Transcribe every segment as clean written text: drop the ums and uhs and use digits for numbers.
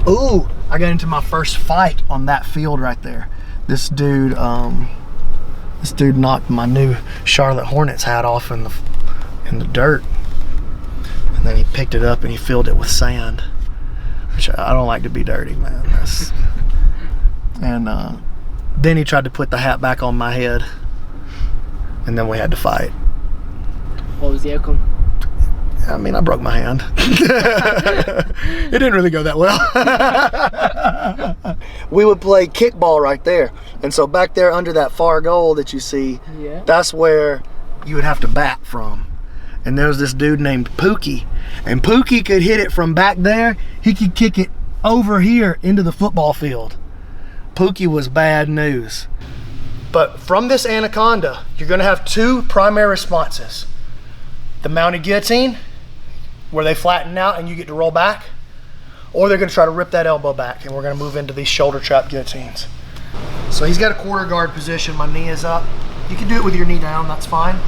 Ooh, I got into my first fight on that field right there. This dude knocked my new Charlotte Hornets hat off in the dirt. And then he picked it up and he filled it with sand. Which I don't like to be dirty, man. And then he tried to put the hat back on my head. And then we had to fight. What was the outcome? I mean, I broke my hand. It didn't really go that well. We would play kickball right there. And so back there under that far goal that you see, yeah, that's where you would have to bat from. And there was this dude named Pookie. And Pookie could hit it from back there. He could kick it over here into the football field. Pookie was bad news. But from this Anaconda, you're gonna have two primary responses. The mounted guillotine, where they flatten out and you get to roll back, or they're gonna try to rip that elbow back, and we're gonna move into these shoulder trap guillotines. So he's got a quarter guard position, my knee is up. You can do it with your knee down, that's fine.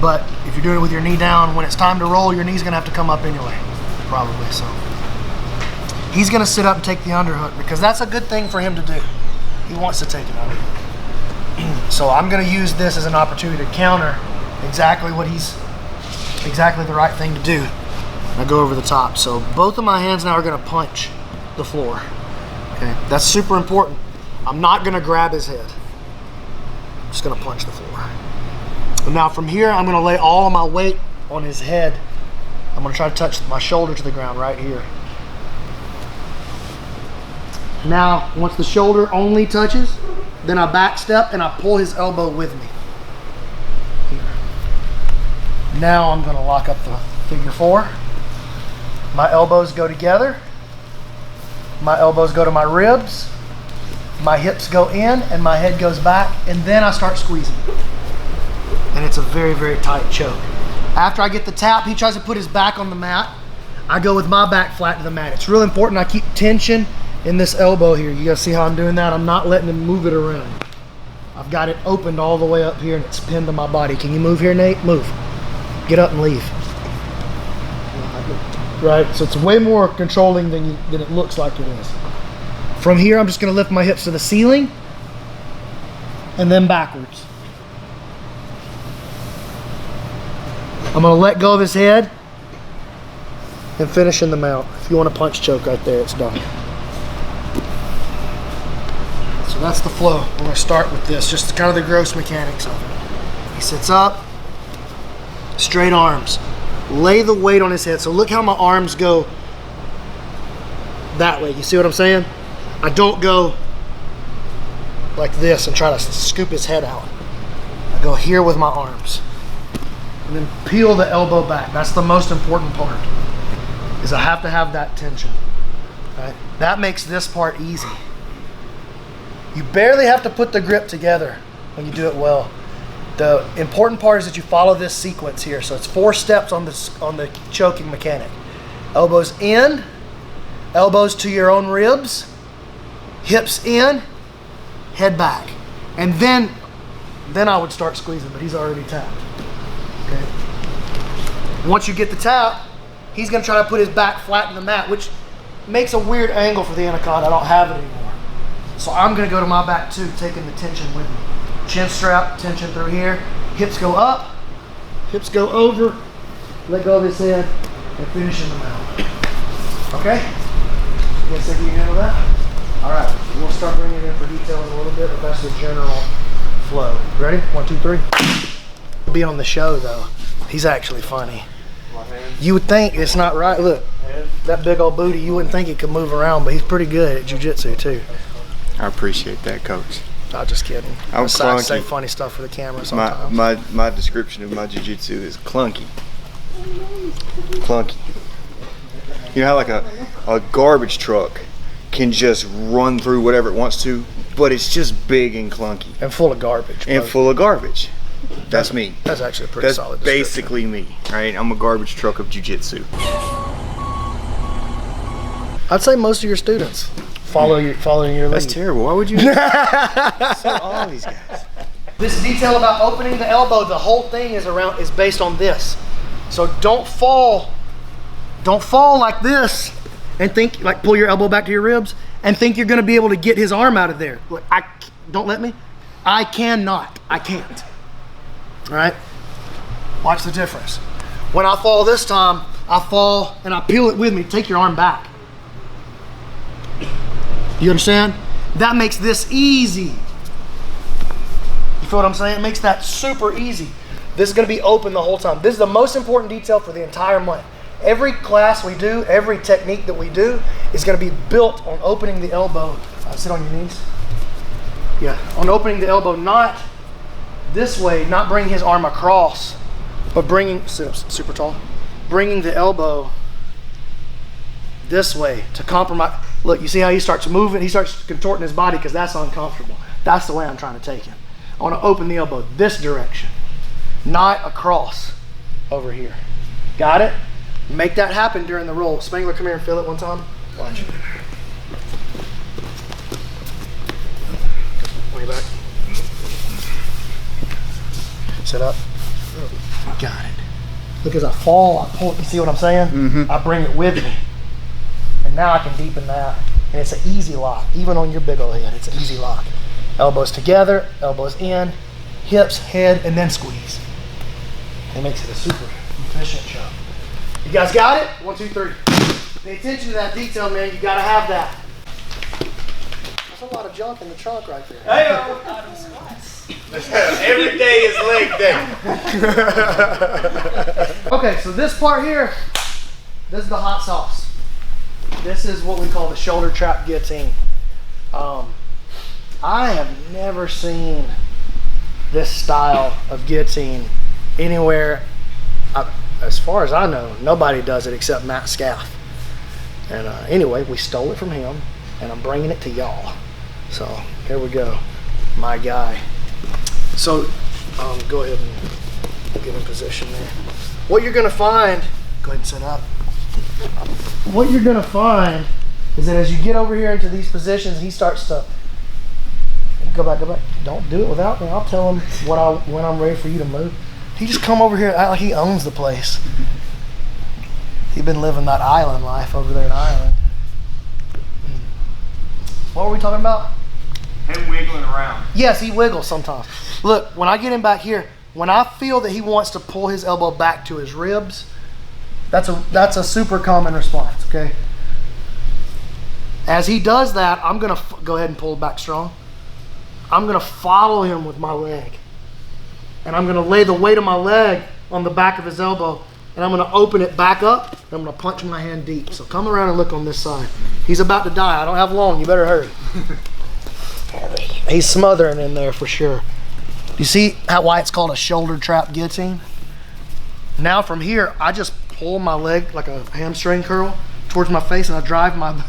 But if you're doing it with your knee down, when it's time to roll, your knee's gonna have to come up anyway, probably. So he's gonna sit up and take the underhook because that's a good thing for him to do. He wants to take it underhook. So I'm gonna use this as an opportunity to counter exactly the right thing to do. I go over the top. So both of my hands now are gonna punch the floor. Okay, that's super important. I'm not gonna grab his head. I'm just gonna punch the floor. And now from here, I'm gonna lay all of my weight on his head. I'm gonna try to touch my shoulder to the ground right here. Now, once the shoulder only touches, then I back step and I pull his elbow with me. Here. Now I'm gonna lock up the figure four. My elbows go together. My elbows go to my ribs. My hips go in and my head goes back, and then I start squeezing. And it's a very, very tight choke. After I get the tap, he tries to put his back on the mat. I go with my back flat to the mat. It's real important I keep tension in this elbow here. You guys see how I'm doing that? I'm not letting him move it around. I've got it opened all the way up here and it's pinned to my body. Can you move here, Nate? Move. Get up and leave. Right, so it's way more controlling than it looks like it is. From here, I'm just gonna lift my hips to the ceiling and then backwards. I'm gonna let go of his head and finish in the mount. If you want a punch choke right there, it's done. So that's the flow. We're gonna start with this, just kind of the gross mechanics of it. He sits up, straight arms. Lay the weight on his head. So look how my arms go that way. You see what I'm saying? I don't go like this and try to scoop his head out. I go here with my arms. And then peel the elbow back. That's the most important part, is I have to have that tension. Right? That makes this part easy. You barely have to put the grip together when you do it well. The important part is that you follow this sequence here. So it's 4 steps on the choking mechanic. Elbows in, elbows to your own ribs, hips in, head back. And then I would start squeezing, but he's already tapped. Okay. Once you get the tap, he's gonna try to put his back flat in the mat, which makes a weird angle for the Anaconda. I don't have it anymore. So I'm gonna go to my back too, taking the tension with me. Chin strap, tension through here. Hips go up, hips go over, let go of his head, and finish in the mount. Okay? You guys think you can handle that? All right, we'll start bringing it in for details a little bit, but that's the general flow. Ready? 1, 2, 3. Be on the show though. He's actually funny. You would think it's not right. Look, that big old booty, you wouldn't think he could move around, but he's pretty good at jiu-jitsu too. I appreciate that, Coach. I'm just kidding. I'm clunky. I say funny stuff for the camera sometimes. My description of my jiu-jitsu is clunky. Clunky. You know how like a garbage truck can just run through whatever it wants to, but it's just big and clunky. And full of garbage. And full of garbage. That's me. That's actually a pretty solid description. That's basically me, right? I'm a garbage truck of jiu-jitsu. I'd say most of your students following your lead. That's terrible. Why would you? So all these guys. This detail about opening the elbow, the whole thing is based on this. So don't fall like this and think, like pull your elbow back to your ribs and think you're gonna be able to get his arm out of there. Look, don't let me. I cannot, I can't. All right, watch the difference. When I fall this time, I fall and I peel it with me, take your arm back. You understand? That makes this easy. You feel what I'm saying? It makes that super easy. This is gonna be open the whole time. This is the most important detail for the entire month. Every class we do, every technique that we do is gonna be built on opening the elbow. Sit on your knees. Yeah, on opening the elbow, not this way, not bringing his arm across, but bringing, sit up super tall, bringing the elbow this way to compromise. Look, you see how he starts moving? He starts contorting his body because that's uncomfortable. That's the way I'm trying to take him. I want to open the elbow this direction, not across over here. Got it? Make that happen during the roll. Spangler, come here and feel it one time. Watch. Way back. Sit up. Got it. Look, as I fall, I pull. You see what I'm saying? Mm-hmm. I bring it with me. And now I can deepen that. And it's an easy lock. Even on your big old head, it's an easy lock. Elbows together, elbows in, hips, head, and then squeeze. It makes it a super efficient choke. You guys got it? 1, 2, 3. Pay attention to that detail, man. You gotta have that. There's a lot of junk in the trunk right there. Hey-o. Every day is leg day. Okay, so this part here, this is the hot sauce. This is what we call the shoulder trap guillotine. I have never seen this style of guillotine anywhere. As far as I know, nobody does it except Matt Scaff. And anyway, we stole it from him, and I'm bringing it to y'all. So here we go, my guy. So go ahead and get in position there. What you're gonna find, go ahead and sit up. What you're gonna find is that as you get over here into these positions, he starts to go back. Don't do it without me. I'll tell him when I'm ready for you to move. He just come over here and act like he owns the place. He's been living that island life over there in Ireland. What were we talking about? Him wiggling around. Yes, he wiggles sometimes. Look, when I get him back here, when I feel that he wants to pull his elbow back to his ribs, that's a super common response, okay? As he does that, I'm gonna go ahead and pull it back strong. I'm gonna follow him with my leg. And I'm gonna lay the weight of my leg on the back of his elbow, and I'm gonna open it back up, and I'm gonna punch my hand deep. So come around and look on this side. He's about to die. I don't have long, you better hurry. He's smothering in there for sure. You see why it's called a shoulder trap guillotine? Now from here, I just pull my leg like a hamstring curl towards my face, and I drive my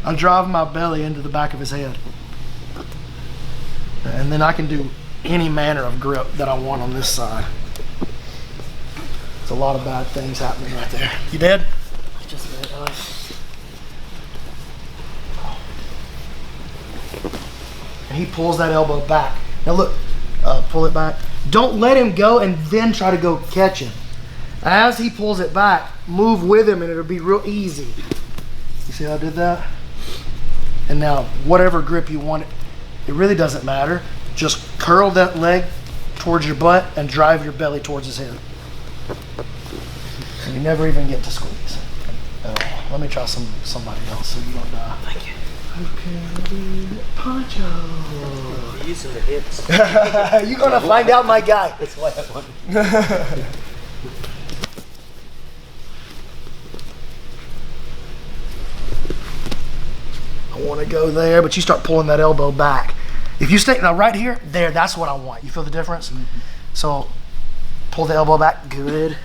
I drive my belly into the back of his head. And then I can do any manner of grip that I want on this side. There's a lot of bad things happening right there. You dead? Just a minute, and he pulls that elbow back. Now look, pull it back. Don't let him go and then try to go catch him. As he pulls it back, move with him and it'll be real easy. You see how I did that? And now, whatever grip you want, it really doesn't matter. Just curl that leg towards your butt and drive your belly towards his head. And you never even get to squeeze at all. Let me try somebody else so you don't die. Thank you. Okay, Poncho. You're using the hips. You're gonna find out, my guy. That's why I want. I want to go there, but you start pulling that elbow back. If you stay now right here, there, that's what I want. You feel the difference? Mm-hmm. So pull the elbow back. Good.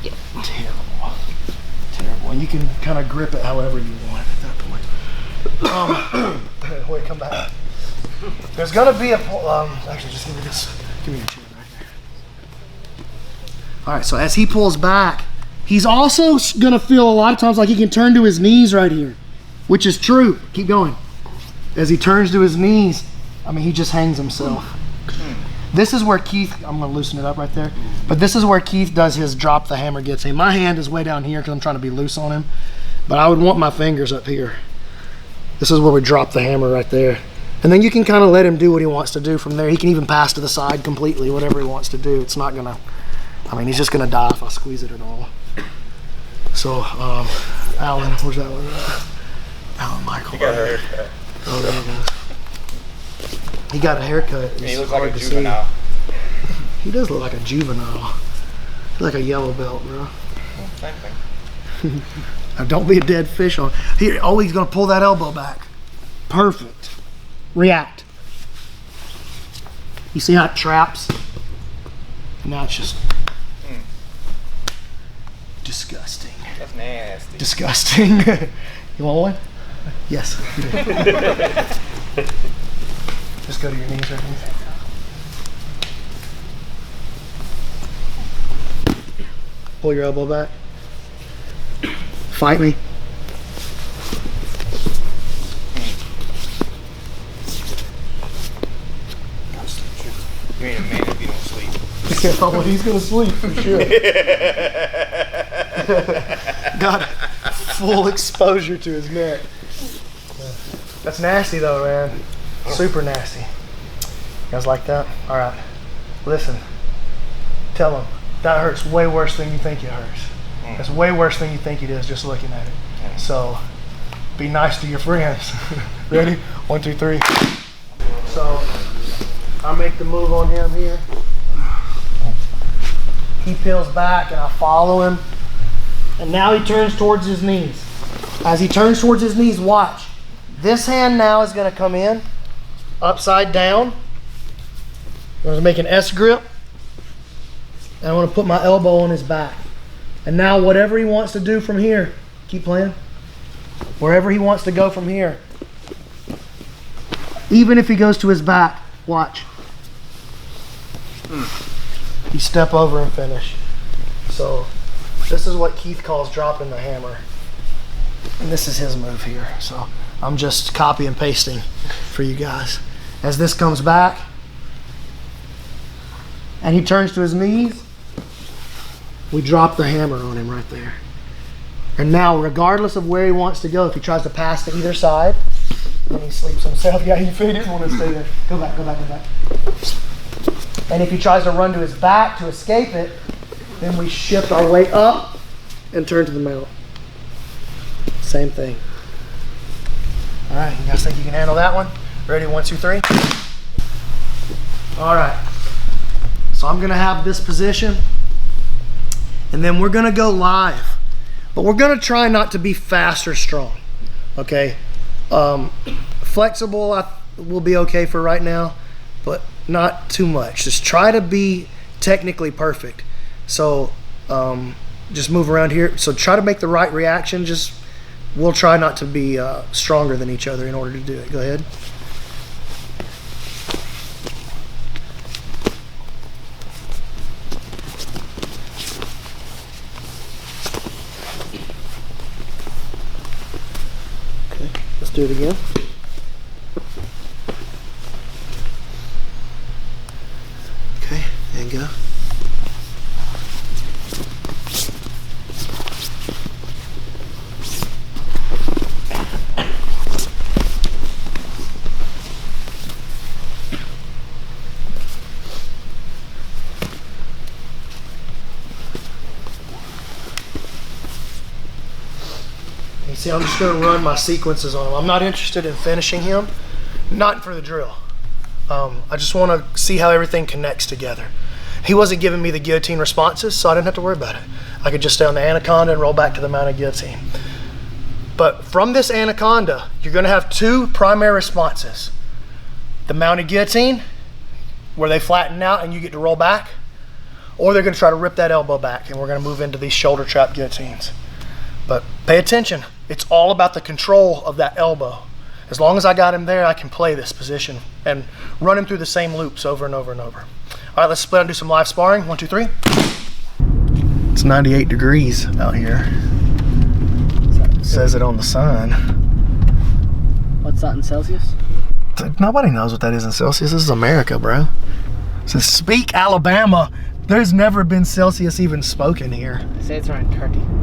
Yeah. Terrible. And you can kind of grip it however you want at that point. Wait, come back. There's gonna be a actually, just give me this. Give me your chin right there. All right. So as he pulls back, he's also gonna feel a lot of times like he can turn to his knees right here, which is true. Keep going. As he turns to his knees, I mean, he just hangs himself. This is where Keith, I'm gonna loosen it up right there, but this is where Keith does his drop the hammer guillotine. My hand is way down here because I'm trying to be loose on him, but I would want my fingers up here. This is where we drop the hammer right there. And then you can kind of let him do what he wants to do from there. He can even pass to the side completely, whatever he wants to do. It's not gonna, I mean, he's just gonna die if I squeeze it at all. So, Alan, where's that one? Alan Michael. He got a haircut. Oh, there he goes. He got a haircut. He looks like a juvenile. He does look like a juvenile. He's like a yellow belt, bro. Same thing. Now don't be a dead fish on. He's gonna pull that elbow back. Perfect. React. You see how it traps? And now it's just disgusting. That's nasty. Disgusting. You want one? Yes. Just go to your knees right here. Pull your elbow back. Fight me. You ain't a man if you don't sleep. Oh, well, he's gonna sleep for sure. Got full exposure to his neck. That's nasty though, man. Super nasty. You guys like that? All right. Listen. Tell him that hurts way worse than you think it hurts. It's way worse than you think it is just looking at it. So be nice to your friends. Ready? 1, 2, 3. So I make the move on him here. He peels back and I follow him. And now he turns towards his knees. As he turns towards his knees, watch. This hand now is gonna come in, upside down. I'm gonna make an S grip. And I'm gonna put my elbow on his back. And now whatever he wants to do from here, keep playing. Wherever he wants to go from here. Even if he goes to his back, watch. You step over and finish. So this is what Keith calls dropping the hammer. And this is his move here. So I'm just copy and pasting for you guys. As this comes back and he turns to his knees, we drop the hammer on him right there. And now, regardless of where he wants to go, if he tries to pass to either side, then he sleeps himself. Yeah, he didn't want to stay there. Go back, go back, go back. And if he tries to run to his back to escape it, then we shift our weight up and turn to the mount. Same thing. All right, you guys think you can handle that one? Ready? 1, 2, 3. All right. So I'm gonna have this position, and then we're gonna go live. But we're gonna try not to be fast or strong, okay? Flexible will be okay for right now, but not too much. Just try to be technically perfect. So just move around here. So try to make the right reaction. We'll try not to be stronger than each other in order to do it. Go ahead. Let's do it again. Okay, and go. See, I'm just going to run my sequences on him. I'm not interested in finishing him, not for the drill. I just want to see how everything connects together. He wasn't giving me the guillotine responses, so I didn't have to worry about it. I could just stay on the Anaconda and roll back to the mounted guillotine. But from this Anaconda, you're going to have 2 primary responses. The mounted guillotine, where they flatten out and you get to roll back, or they're going to try to rip that elbow back, and we're going to move into these shoulder trap guillotines. But pay attention. It's all about the control of that elbow. As long as I got him there, I can play this position and run him through the same loops over and over and over. All right, let's split and do some live sparring. 1, 2, 3. It's 98 degrees out here. It says it on the sign. What's that in Celsius? Nobody knows what that is in Celsius. This is America, bro. So speak Alabama. There's never been Celsius even spoken here. Say it's around 30.